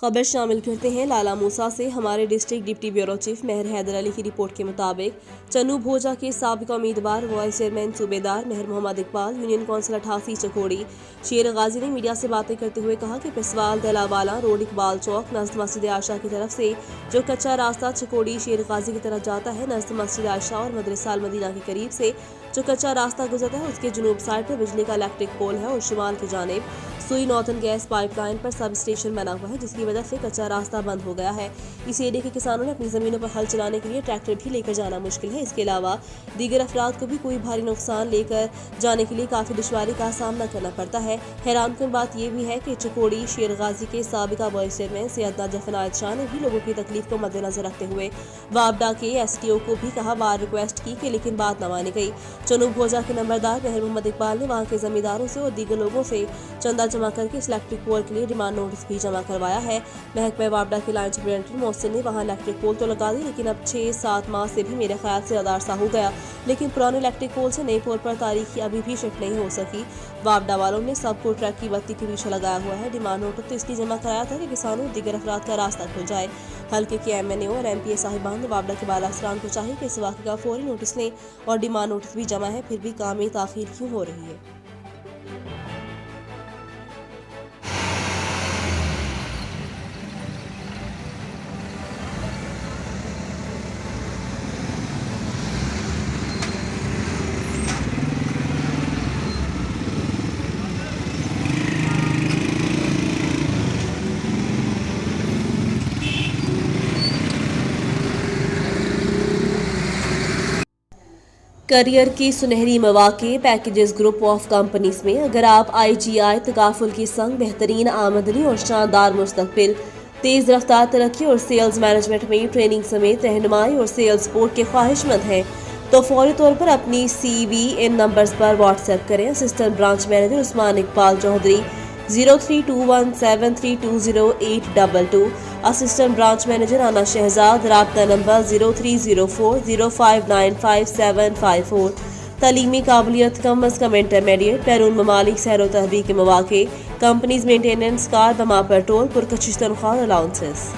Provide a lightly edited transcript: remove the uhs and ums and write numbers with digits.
खबर शामिल करते हैं लाला मूसा से। हमारे डिस्ट्रिक्ट डिप्टी ब्यूरो चीफ मेहर हैदर अली की रिपोर्ट के मुताबिक चन्नू भोजा के साबिका उम्मीदवार वाइस चेयरमैन सूबेदार मेहर मोहम्मद इकबाल यूनियन कौंसिल 88 चकोड़ी शेर गाजी ने मीडिया से बातें करते हुए कहा कि पिसवाल दलावाला रोड इकबाल चौक नज़द मस्जिद आयशा की तरफ से जो कच्चा रास्ता चकोड़ी शेर गाजी की तरफ जाता है, नज़द मस्जिद आयशा और मदरसा अल मदीना के करीब से जो कच्चा रास्ता गुजरता है, उसके जनूब साइड पर बिजली का इलेक्ट्रिक पोल है और शिमाल की जानिब सुई नॉर्थन गैस पाइपलाइन पर सब स्टेशन बना हुआ है, जिसकी वजह से कच्चा रास्ता बंद हो गया है। इस एरिया के किसानों ने अपनी जमीनों पर हल चलाने के लिए ट्रैक्टर भी लेकर जाना मुश्किल है। इसके अलावा दीगर अफराद को भी कोई भारी नुकसान लेकर जाने के लिए काफी दुश्वारी का सामना करना पड़ता है। हैरानकुन बात यह भी है कि चकोड़ी शेर गाजी के साबिका वाइस चेयरमैन सैयदना जफनायत शाह ने भी लोगों की तकलीफ को मद्देनजर रखते हुए वापडा के STO को भी कहा, बार रिक्वेस्ट की कि लेकिन बात न मानी गई। चन्नू भोजा के नंबरदार मेहर मोहम्मद इकबाल ने वहाँ के जमींदारों से और दीगर लोगों से चंदा जमा करके इस इलेक्ट्रिक पोल के लिए डिमांड नोटिस भी जमा करवाया है। महकमा वापडा के लाइन सुपरिटेंडेंट मोहसिन ने वहाँ इलेक्ट्रिक पोल तो लगा दी, लेकिन अब 6-7 माह से भी मेरे ख्याल से ज़्यादा अरसा हो गया, लेकिन पुराने इलेक्ट्रिक पोल से नए पोल पर तारीखी अभी भी शिफ्ट नहीं हो सकी। वापडा वालों ने सबको ट्रक की बत्ती के पीछे लगाया हुआ है। डिमांड नोटिस तो इसलिए जमा कराया था कि किसानों और दीगर अफराद का रास्ता खुल जाए। हल्के के MNA और MPA साहिबान ने वापडा के बाला अफसरान को चाहिए कि इस वाक़े का फौरी नोटिस लें, और डिमांड नोटिस भी जमा है, फिर भी काम में ताख़ीर क्यों हो रही है। करियर की सुनहरी मौके पैकेजेस ग्रुप ऑफ कंपनीज में अगर आप IGI तकाफुल के संग बेहतरीन आमदनी और शानदार मुस्तकबिल, तेज़ रफ्तार तरक्की और सेल्स मैनेजमेंट में ट्रेनिंग समेत रहनुमाई और सेल्स सपोर्ट के ख्वाहिशमंद हैं, तो फौरी तौर पर अपनी CV इन नंबर्स पर व्हाट्सएप करें। Assistant branch manager Usman Iqbal Chaudhry 0321732082, assistant branch manager Aana Shahzad, राब्ता नंबर 030405955754। तालीमी काबिलियत कम अज़ कम इंटरमीडिएट, बैरून ममालिक सैर तहबीक के मौके, कंपनीज मेंटेनेंस, कार बमा पेट्रोल, पुरकशिश तनख्वाह, अलाउंसेस।